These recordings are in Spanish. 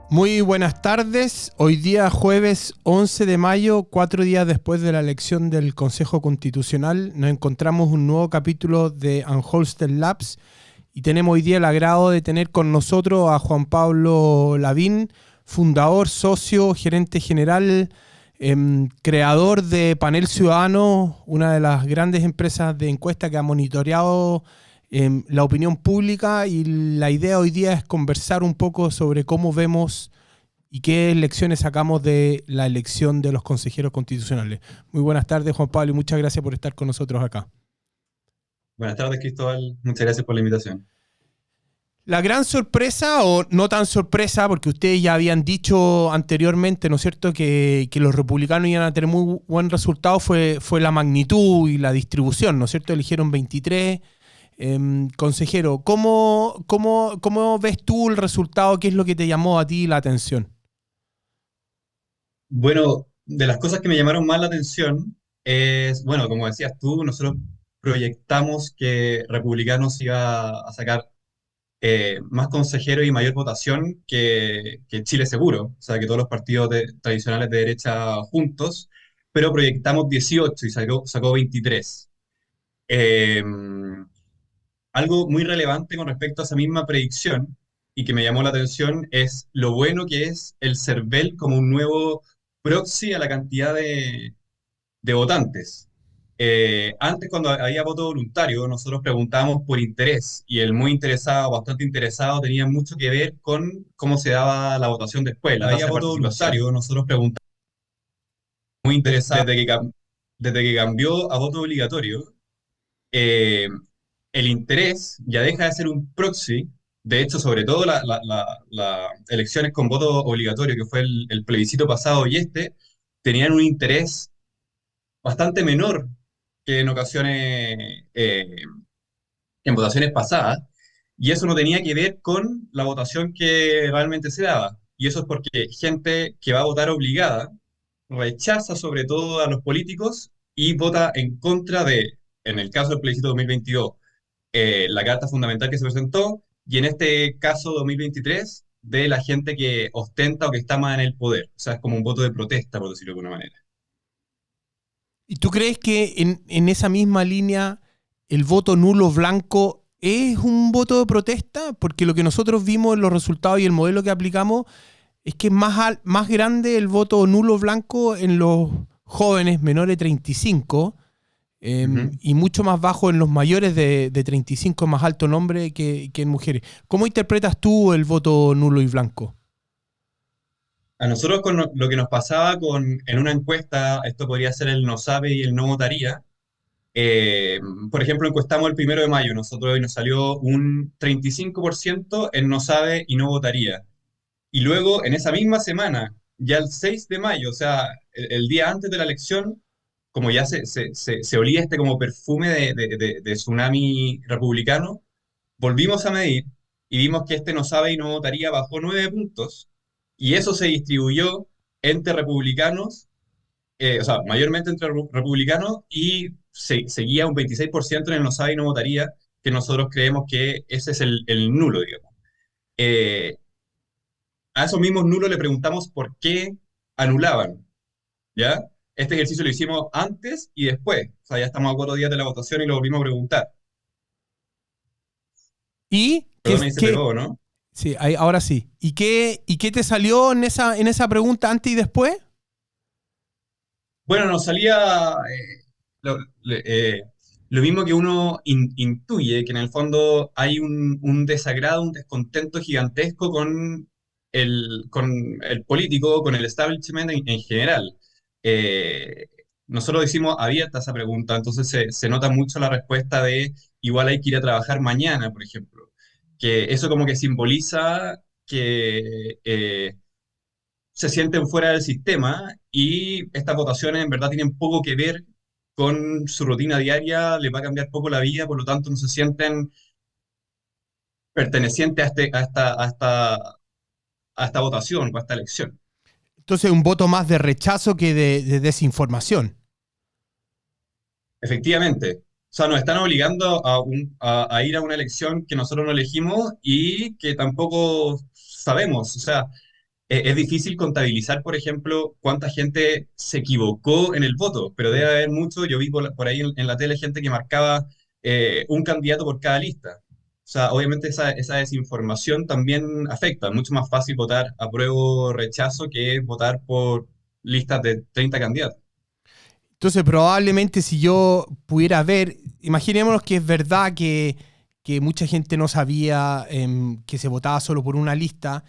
Muy buenas tardes. Hoy día jueves 11 de mayo, 4 días después de la elección del Consejo Constitucional, nos encontramos un nuevo capítulo de Unholster Labs y tenemos hoy día el agrado de tener con nosotros a Juan Pablo Lavín, fundador, socio, gerente general, creador de Panel Ciudadano, una de las grandes empresas de encuesta que ha monitoreado la opinión pública, y la idea hoy día es conversar un poco sobre cómo vemos y qué lecciones sacamos de la elección de los consejeros constitucionales. Muy buenas tardes, Juan Pablo, y muchas gracias por estar con nosotros acá. Buenas tardes, Cristóbal. Muchas gracias por la invitación. La gran sorpresa, o no tan sorpresa, porque ustedes ya habían dicho anteriormente, ¿no es cierto?, que los republicanos iban a tener muy buen resultado, fue la magnitud y la distribución, ¿no es cierto? Eligieron 23. Consejero, ¿cómo ves tú el resultado? ¿Qué es lo que te llamó a ti la atención? Bueno, de las cosas que me llamaron más la atención es, bueno, como decías tú, nosotros proyectamos que Republicanos iba a sacar más consejeros y mayor votación que Chile Seguro, o sea, que todos los partidos tradicionales de derecha juntos, pero proyectamos 18 y sacó 23. Eh, Algo muy relevante con respecto a esa misma predicción y que me llamó la atención es lo bueno que es el CERVEL como un nuevo proxy a la cantidad de votantes. Antes, cuando había voto voluntario, nosotros preguntábamos por interés y el muy interesado, bastante interesado, tenía mucho que ver con cómo se daba la votación después, la tasa de participación. Nosotros preguntábamos muy interesado desde que cambió a voto obligatorio. eh, el interés ya deja de ser un proxy. De hecho, sobre todo las elecciones con voto obligatorio, que fue el plebiscito pasado y tenían un interés bastante menor que en ocasiones, en votaciones pasadas, y eso no tenía que ver con la votación que realmente se daba. Y eso es porque gente que va a votar obligada rechaza sobre todo a los políticos y vota en contra de, en el caso del plebiscito 2022, la Carta Fundamental que se presentó, y en este caso 2023, de la gente que ostenta o que está más en el poder. O sea, es como un voto de protesta, por decirlo de alguna manera. ¿Y tú crees que en esa misma línea el voto nulo blanco es un voto de protesta? Porque lo que nosotros vimos en los resultados y el modelo que aplicamos es que es más grande el voto nulo blanco en los jóvenes menores de 35, Ujú. y mucho más bajo en los mayores de 35, más alto nombre que en mujeres. ¿Cómo interpretas tú el voto nulo y blanco? A nosotros con lo que nos pasaba en una encuesta, esto podría ser el no sabe y el no votaría. eh, por ejemplo, encuestamos el 1 de mayo, nosotros y nos salió un 35% en no sabe y no votaría. Y luego, en esa misma semana, ya el 6 de mayo, o sea, el día antes de la elección, como ya se olía este como perfume de tsunami republicano, volvimos a medir y vimos que este no sabe y no votaría bajó 9 puntos, y eso se distribuyó entre republicanos, o sea, mayormente entre republicanos, y seguía un 26% en el no sabe y no votaría, que nosotros creemos que ese es el nulo, digamos. Eh, a esos mismos nulos le preguntamos por qué anulaban, ¿ya? Este ejercicio lo hicimos antes y después, o sea, ya estamos a 4 días de la votación y lo volvimos a preguntar. ¿Y qué, Perdón, ahí se qué, pegó, ¿no? sí, ahora sí. ¿Y qué te salió en esa pregunta antes y después? Bueno, nos salía lo, lo mismo que uno intuye, que en el fondo hay un desagrado, un descontento gigantesco con el político, con el establishment en general. Eh, nosotros hicimos abierta esa pregunta, entonces se nota mucho la respuesta de igual hay que ir a trabajar mañana, por ejemplo. Que eso como que simboliza que se sienten fuera del sistema y estas votaciones en verdad tienen poco que ver con su rutina diaria, les va a cambiar poco la vida, por lo tanto no se sienten pertenecientes a esta votación o a esta elección. Entonces, un voto más de rechazo que de desinformación. Efectivamente. O sea, nos están obligando a ir a una elección que nosotros no elegimos y que tampoco sabemos. O sea, es difícil contabilizar, por ejemplo, cuánta gente se equivocó en el voto, pero debe Mm. haber mucho. Yo vi por ahí en la tele gente que marcaba un candidato por cada lista. O sea, obviamente esa desinformación también afecta. Es mucho más fácil votar apruebo o rechazo que votar por listas de 30 candidatos. Entonces, probablemente si yo pudiera ver, imaginémonos que es verdad que mucha gente no sabía que se votaba solo por una lista,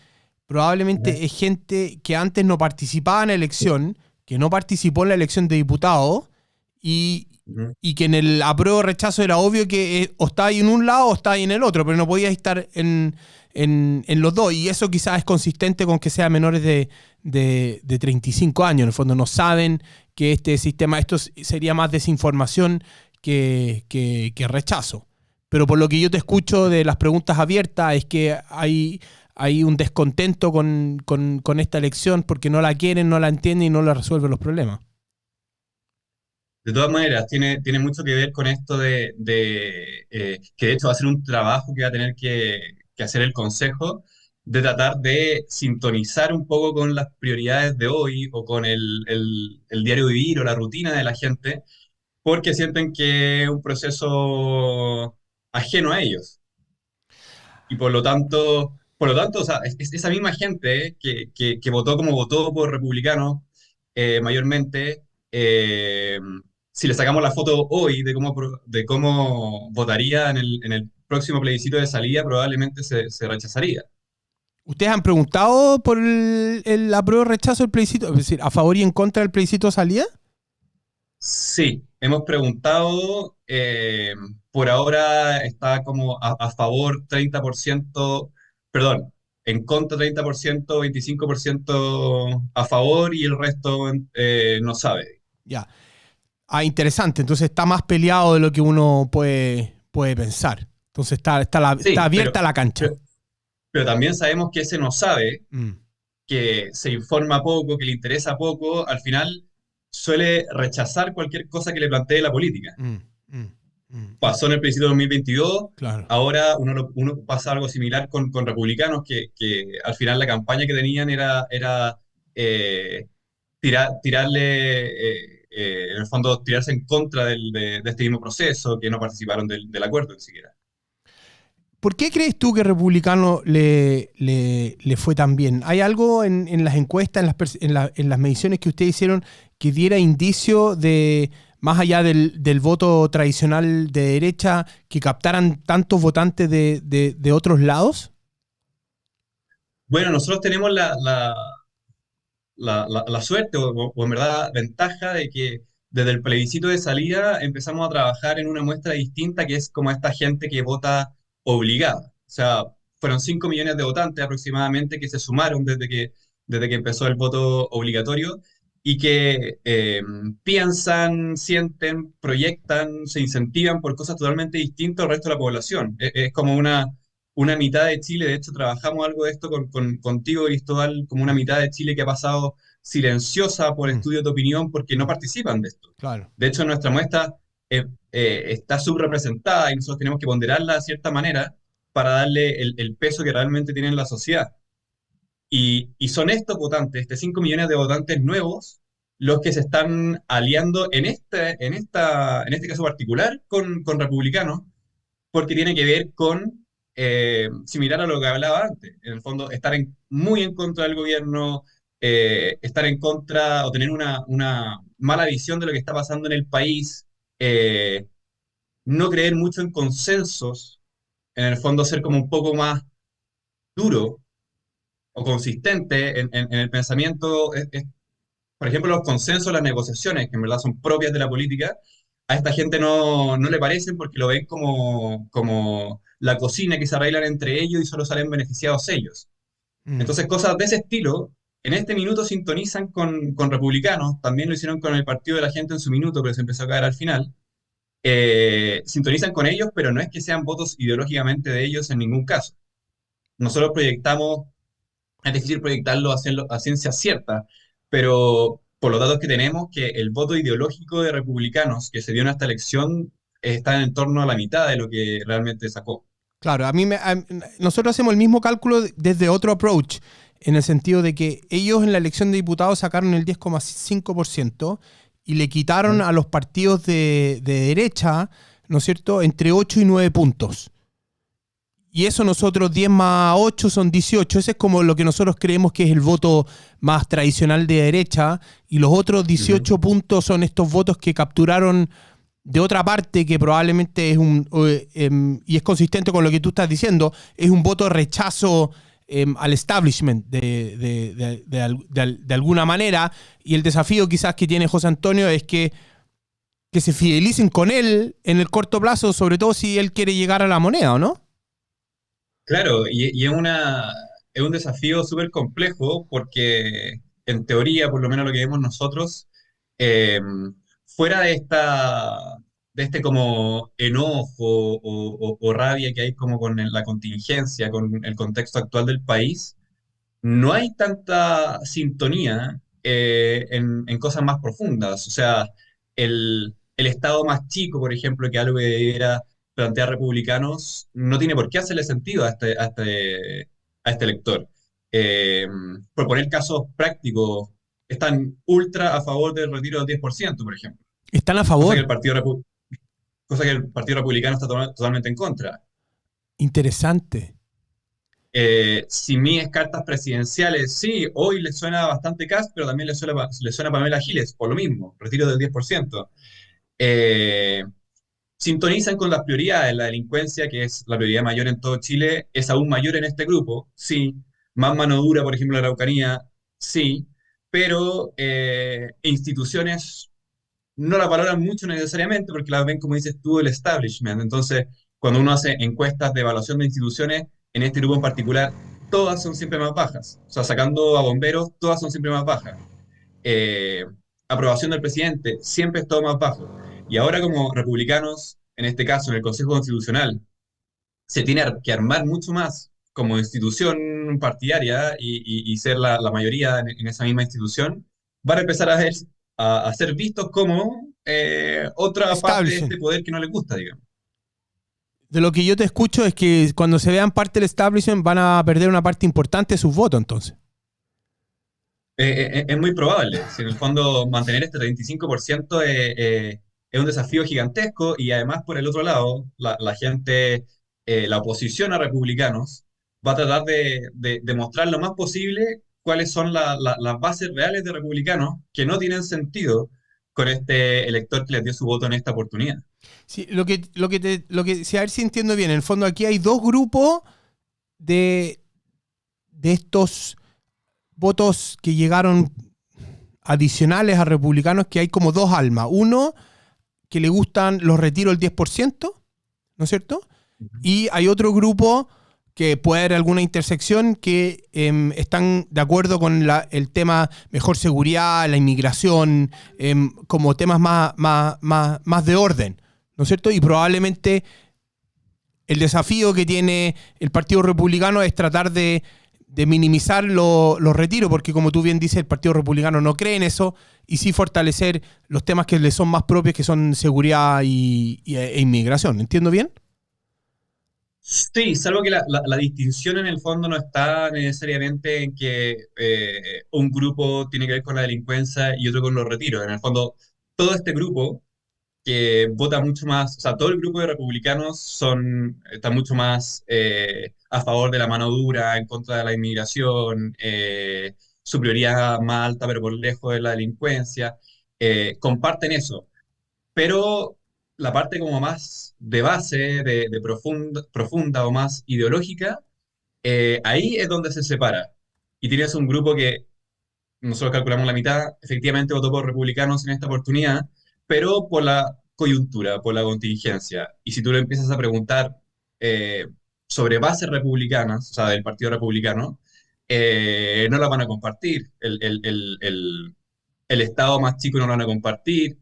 Ujú. probablemente es gente que antes no participaba en la elección, que no participó en la elección de diputados y, Ujú. y que en el apruebo rechazo era obvio que o estaba ahí en un lado o estaba ahí en el otro, pero no podía estar en los dos. Y eso quizás es consistente con que sean menores de 35 años. En el fondo no saben que este sistema, esto sería más desinformación que rechazo. Pero por lo que yo te escucho de las preguntas abiertas es que hay un descontento con esta elección porque no la quieren, no la entienden y no la resuelven los problemas. De todas maneras, tiene mucho que ver con esto que de hecho va a ser un trabajo que va a tener que hacer el Consejo, de tratar de sintonizar un poco con las prioridades de hoy o con el diario vivir o la rutina de la gente, porque sienten que es un proceso ajeno a ellos. Y por lo tanto, o sea, esa misma gente que votó como votó por republicanos, mayormente, si le sacamos la foto hoy de cómo votaría en el próximo plebiscito de salida, probablemente se rechazaría. ¿Ustedes han preguntado por el apruebo rechazo del plebiscito? Es decir, ¿a favor y en contra del plebiscito de salida? Sí, hemos preguntado, por ahora está como a favor 30%, perdón, en contra 30%, 25% a favor y el resto no sabe. Ya. Ah, interesante. Entonces está más peleado de lo que uno puede pensar. Entonces está Sí, abierta la cancha. pero también sabemos que ese no sabe, Mm, que se informa poco, que le interesa poco, al final suele rechazar cualquier cosa que le plantee la política. mm, mm, mm. Pasó en el plebiscito de 2022, Claro. ahora uno pasa algo similar con republicanos, que al final la campaña que tenían era eh, en el fondo, tirarse en contra de este mismo proceso, que no participaron del acuerdo ni siquiera. ¿Por qué crees tú que Republicano le fue tan bien? ¿Hay algo en las encuestas, en las mediciones que ustedes hicieron, que diera indicio de, más allá del voto tradicional de derecha, que captaran tantos votantes de otros lados? Bueno, nosotros tenemos la suerte o en verdad ventaja de que desde el plebiscito de salida empezamos a trabajar en una muestra distinta que es como esta gente que vota obligada. O sea, fueron 5 millones de votantes aproximadamente que se sumaron desde que empezó el voto obligatorio y que piensan, sienten, proyectan, se incentivan por cosas totalmente distintas al resto de la población. Es como una mitad de Chile. De hecho, trabajamos algo de esto contigo, Cristóbal, como una mitad de Chile que ha pasado silenciosa por Mm, estudios de opinión porque no mm, participan de esto. claro. De hecho, nuestra muestra está subrepresentada y nosotros tenemos que ponderarla de cierta manera para darle el peso que realmente tiene en la sociedad. Y son estos votantes, 5 millones de votantes nuevos, los que se están aliando en este caso particular con republicanos, porque tiene que ver con, similar a lo que hablaba antes, en el fondo, estar muy en contra del gobierno, estar en contra o tener una mala visión de lo que está pasando en el país, eh, no creer mucho en consensos, en el fondo ser como un poco más duro o consistente en el pensamiento. por ejemplo, los consensos, las negociaciones, que en verdad son propias de la política, a esta gente no le parecen porque lo ven como la cocina que se arreglan entre ellos y solo salen beneficiados ellos. Mm. Entonces, cosas de ese estilo, en este minuto sintonizan con republicanos, también lo hicieron con el Partido de la Gente en su minuto, pero se empezó a caer al final. Sintonizan con ellos, pero no es que sean votos ideológicamente de ellos en ningún caso. Nosotros proyectamos, es difícil proyectarlo a ciencia cierta, pero por los datos que tenemos, que el voto ideológico de republicanos que se dio en esta elección está en torno a la mitad de lo que realmente sacó. Claro, nosotros hacemos el mismo cálculo desde otro approach, en el sentido de que ellos en la elección de diputados sacaron el 10,5% y le quitaron ¿Mm? a los partidos de derecha, ¿no es cierto?, entre 8 y 9 puntos. Y eso nosotros 10 más 8 son 18. Ese es como lo que nosotros creemos que es el voto más tradicional de derecha. Y los otros Ujú. 18 puntos son estos votos que capturaron de otra parte que probablemente es y es consistente con lo que tú estás diciendo, es un voto de rechazo al establishment de alguna manera. Y el desafío quizás que tiene José Antonio es que se fidelicen con él en el corto plazo, sobre todo si él quiere llegar a la moneda, ¿o no? Claro, y es un desafío súper complejo porque en teoría, por lo menos lo que vemos nosotros, eh, fuera de este como enojo o rabia que hay como con la contingencia, con el contexto actual del país, no hay tanta sintonía en cosas más profundas. O sea, el Estado más chico, por ejemplo, que algo que debiera plantear republicanos, no tiene por qué hacerle sentido a este elector. Eh, por poner casos prácticos, están ultra a favor del retiro del 10%, por ejemplo, Están a cosa que favor. cosa que el Partido Republicano está totalmente en contra. Interesante. Si mis cartas presidenciales, sí, hoy le suena bastante Kast, pero también le suena a Pamela Giles, por lo mismo, retiro del 10%. Eh, Sintonizan con las prioridades, la delincuencia, que es la prioridad mayor en todo Chile, es aún mayor en este grupo, sí. Más mano dura, por ejemplo, en la Araucanía, sí. Pero instituciones no la valoran mucho necesariamente porque las ven, como dices tú, el establishment. Entonces, cuando uno hace encuestas de evaluación de instituciones, en este grupo en particular, todas son siempre más bajas. O sea, sacando a bomberos, todas son siempre más bajas. Eh, Aprobación del presidente, siempre es todo más bajo. Y ahora como republicanos, en este caso en el Consejo Constitucional, se tiene que armar mucho más como institución partidaria y ser la mayoría en esa misma institución, van a empezar a ser vistos como otra parte de Establishment. este poder que no les gusta, digamos. De lo que yo te escucho es que cuando se vean parte del establishment van a perder una parte importante de sus votos, entonces. Es muy probable. Si en el fondo mantener este 35% es un desafío gigantesco y además por el otro lado, la gente, la oposición a republicanos va a tratar de demostrar lo más posible cuáles son las bases reales de republicanos que no tienen sentido con este elector que les dio su voto en esta oportunidad. Sí, si a ver si entiendo bien, en el fondo aquí hay dos grupos de, de estos votos que llegaron adicionales a republicanos, que hay como dos almas. Uno, que le gustan los retiros del 10%, ¿no es cierto? Ujú. Y hay otro grupo que puede haber alguna intersección que están de acuerdo con el tema mejor seguridad, la inmigración, como temas más de orden, ¿no es cierto? Y probablemente el desafío que tiene el Partido Republicano es tratar de minimizar los retiros, porque como tú bien dices, el Partido Republicano no cree en eso, y sí fortalecer los temas que le son más propios, que son seguridad e inmigración. ¿Entiendo bien? Sí, salvo que la distinción en el fondo no está necesariamente en que un grupo tiene que ver con la delincuencia y otro con los retiros. En el fondo, todo este grupo que vota mucho más, o sea, todo el grupo de republicanos está mucho más a favor de la mano dura, en contra de la inmigración, su prioridad más alta, pero por lejos de la delincuencia, comparten eso, pero la parte como más de base, de profunda o más ideológica, ahí es donde se separa. Y tienes un grupo que nosotros calculamos la mitad, efectivamente votó por republicanos en esta oportunidad, pero por la coyuntura, por la contingencia. Y si tú le empiezas a preguntar eh, sobre bases republicanas, o sea, del Partido Republicano, no la van a compartir. El Estado más chico no lo van a compartir.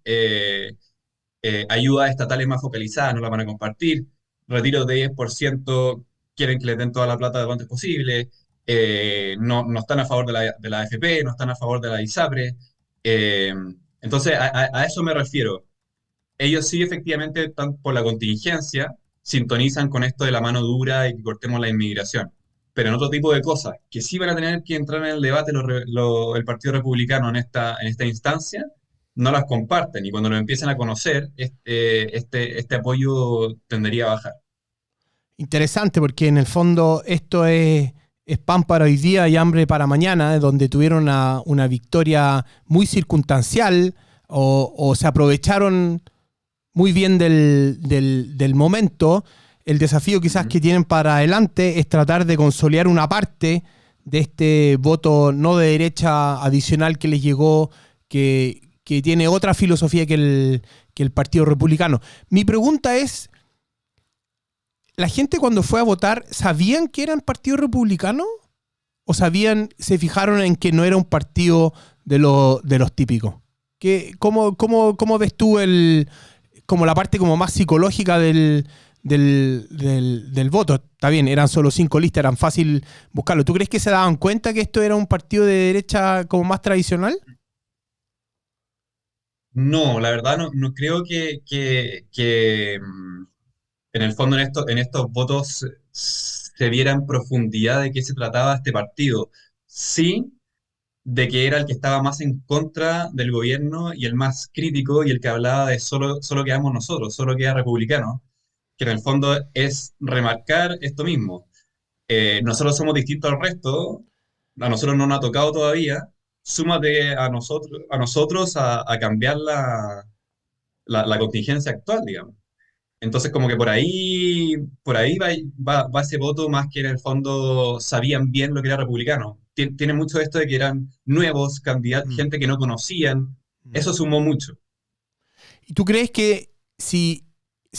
Ayudas estatales más focalizadas no la van a compartir. Retiros de 10% quieren que les den toda la plata de lo antes posible. No están a favor de la AFP, no están a favor de la ISAPRE. Eh, entonces, a eso me refiero. Ellos sí efectivamente están por la contingencia, sintonizan con esto de la mano dura y que cortemos la inmigración. Pero en otro tipo de cosas, que sí van a tener que entrar en el debate el Partido Republicano en esta instancia, no las comparten. Y cuando lo empiecen a conocer, este apoyo tendería a bajar. Interesante, porque en el fondo esto es pan para hoy día y hambre para mañana, donde tuvieron una victoria muy circunstancial o se aprovecharon muy bien del momento. El desafío quizás Ujú. que tienen para adelante es tratar de consolidar una parte de este voto no de derecha adicional que les llegó, que tiene otra filosofía que el Partido Republicano. Mi pregunta es, ¿la gente cuando fue a votar sabían que eran Partido Republicano? ¿O sabían, se fijaron en que no era un partido de los típicos? ¿Cómo ves tú como la parte como más psicológica del voto? Está bien, eran solo 5 listas, eran fácil buscarlo. ¿Tú crees que se daban cuenta que esto era un partido de derecha como más tradicional? No, la verdad no creo que en el fondo en estos votos se viera en profundidad de qué se trataba este partido. Sí, de que era el que estaba más en contra del gobierno y el más crítico y el que hablaba de solo quedamos nosotros, solo queda republicano, que en el fondo es remarcar esto mismo. Nosotros somos distintos al resto, a nosotros no nos ha tocado todavía, súmate a nosotros a cambiar la contingencia actual, digamos. Entonces, como que por ahí va ese voto más que en el fondo sabían bien lo que era republicano. Tiene mucho esto de que eran nuevos candidatos, Mm, gente que no conocían. mm. Eso sumó mucho. ¿Y tú crees que si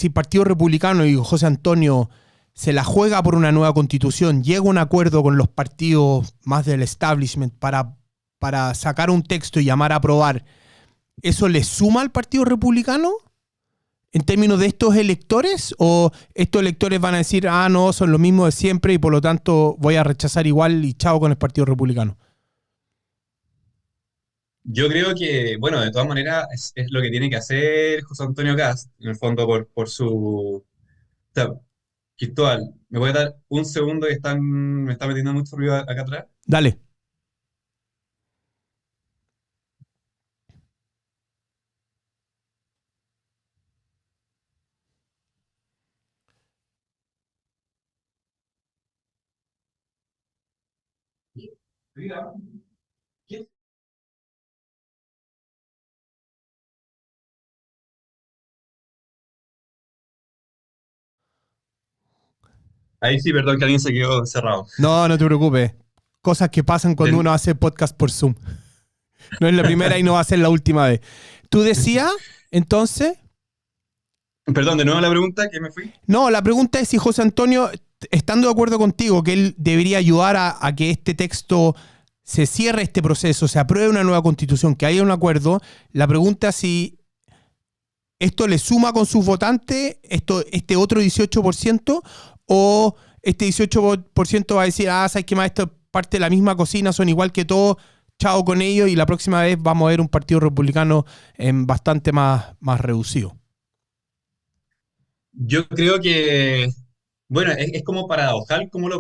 el Partido Republicano y José Antonio se la juega por una nueva constitución, llega a un acuerdo con los partidos más del establishment para sacar un texto y llamar a aprobar, ¿eso le suma al Partido Republicano en términos de estos electores? ¿O estos electores van a decir, ah, no, son lo mismo de siempre y por lo tanto voy a rechazar igual y chao con el Partido Republicano? Yo creo que, bueno, de todas maneras es lo que tiene que hacer José Antonio Cast, en el fondo por su... O sea, Cristóbal, ¿me puede dar un segundo que me está metiendo mucho ruido acá atrás? Dale. Ahí sí, perdón que alguien se quedó cerrado. No, no te preocupes. Cosas que pasan cuando De- uno hace podcast por Zoom. No es la primera y no va a ser la última vez. Tú decías, entonces, Perdón, de nuevo la pregunta, que me fui. no, la pregunta es si José Antonio, estando de acuerdo contigo, que él debería ayudar a que este texto se cierre este proceso, se apruebe una nueva constitución, que haya un acuerdo, la pregunta es si esto le suma con sus votantes este otro 18% o este 18% va a decir, ah, ¿sabes qué más? Esto es parte de la misma cocina, son igual que todos, chao con ellos y la próxima vez vamos a ver un partido republicano bastante más reducido. Yo creo que, bueno, es como paradojal cómo lo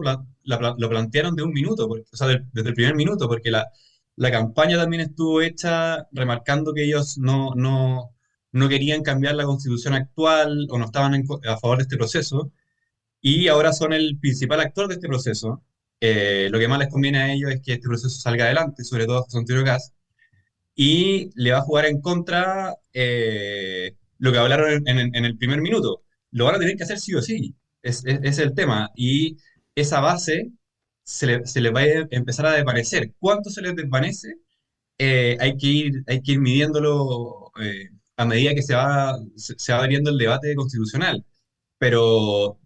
plantearon de un minuto, o sea, desde el primer minuto, porque la campaña también estuvo hecha remarcando que ellos no querían cambiar la constitución actual o no estaban a favor de este proceso, y ahora son el principal actor de este proceso. Lo que más les conviene a ellos es que este proceso salga adelante, sobre todo a José Antonio Kast, y le va a jugar en contra lo que hablaron en el primer minuto. Lo van a tener que hacer sí o sí, es el tema. Y esa base se le va a empezar a desvanecer. ¿Cuánto se les desvanece? hay que ir midiéndolo a medida que se va abriendo el debate constitucional. Pero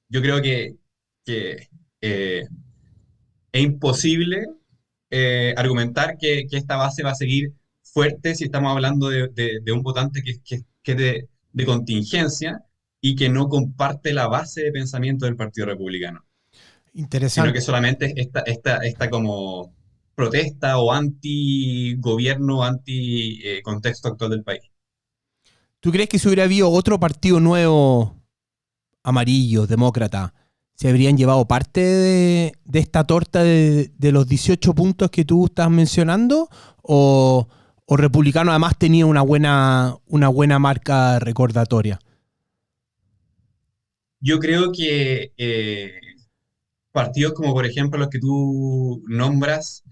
yo creo que eh, es imposible argumentar que esta base va a seguir fuerte si estamos hablando de un votante que es de contingencia y que no comparte la base de pensamiento del Partido Republicano, sino que Interesante. solamente esta como protesta o anti-gobierno, anti-contexto actual del país. ¿Tú crees que si hubiera habido otro partido nuevo, amarillo, demócrata, se habrían llevado parte de esta torta de los 18 puntos que tú estás mencionando? ¿O Republicano además tenía una buena marca recordatoria? Yo creo que partidos como por ejemplo los que tú nombras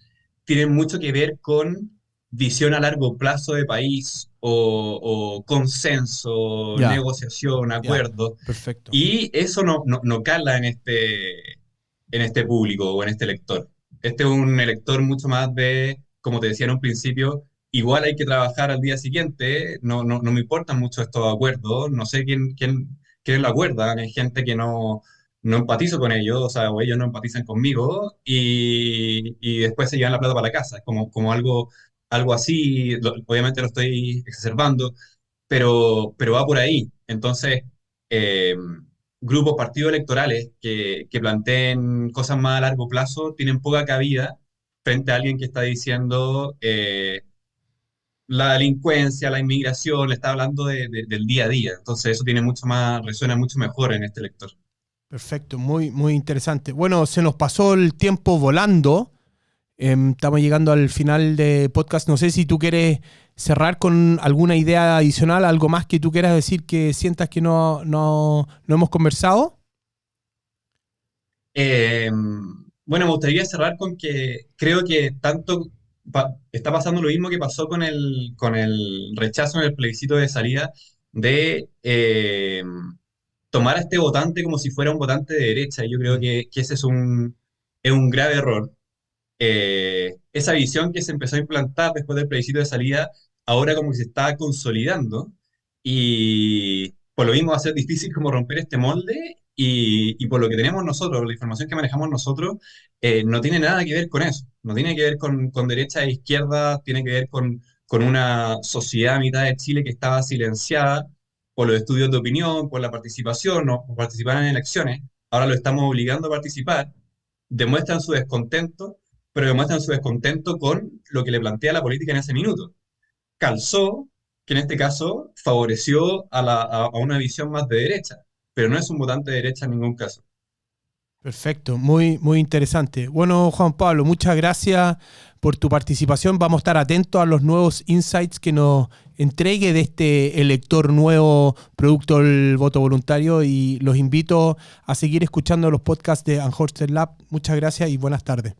tienen mucho que ver con visión a largo plazo de país o consenso, Ya, negociación, ya, acuerdo, perfecto. y eso no cala en este público o en este elector. Este es un elector mucho más de, como te decía en un principio, igual hay que trabajar al día siguiente, no me importan mucho estos acuerdos, no sé quién lo acuerda, hay gente que no empatizo con ellos, o sea, o ellos no empatizan conmigo, y después se llevan la plata para la casa, como algo así, obviamente lo estoy exacerbando, pero va por ahí. Entonces, eh, grupos, partidos electorales que planteen cosas más a largo plazo tienen poca cabida frente a alguien que está diciendo la delincuencia, la inmigración, le está hablando del día a día. Entonces, eso tiene mucho más, resuena mucho mejor en este elector. Perfecto, muy, muy interesante. Bueno, se nos pasó el tiempo volando. Estamos llegando al final de podcast. No sé si tú quieres cerrar con alguna idea adicional, algo más que tú quieras decir que sientas que no hemos conversado. Eh, bueno, me gustaría cerrar con que creo que está pasando lo mismo que pasó con el rechazo en el plebiscito de salida de tomar a este votante como si fuera un votante de derecha. Y yo creo Mm, que ese es un grave error. Esa visión que se empezó a implantar después del plebiscito de salida, ahora como que se está consolidando y por lo mismo va a ser difícil como romper este molde y por lo que tenemos nosotros, la información que manejamos nosotros, no tiene nada que ver con eso, no tiene que ver con derecha e izquierda, tiene que ver con una sociedad a mitad de Chile que estaba silenciada por los estudios de opinión, por la participación, no por participar en elecciones, ahora lo estamos obligando a participar, demuestran su descontento, pero demuestran su descontento con lo que le plantea la política en ese minuto. Calzó, que en este caso favoreció a una visión más de derecha, pero no es un votante de derecha en ningún caso. perfecto, muy, muy interesante. Bueno, Juan Pablo, muchas gracias por tu participación. Vamos a estar atentos a los nuevos insights que nos entregue de este elector nuevo producto del voto voluntario y los invito a seguir escuchando los podcasts de Anheuser Lab. Muchas gracias y buenas tardes.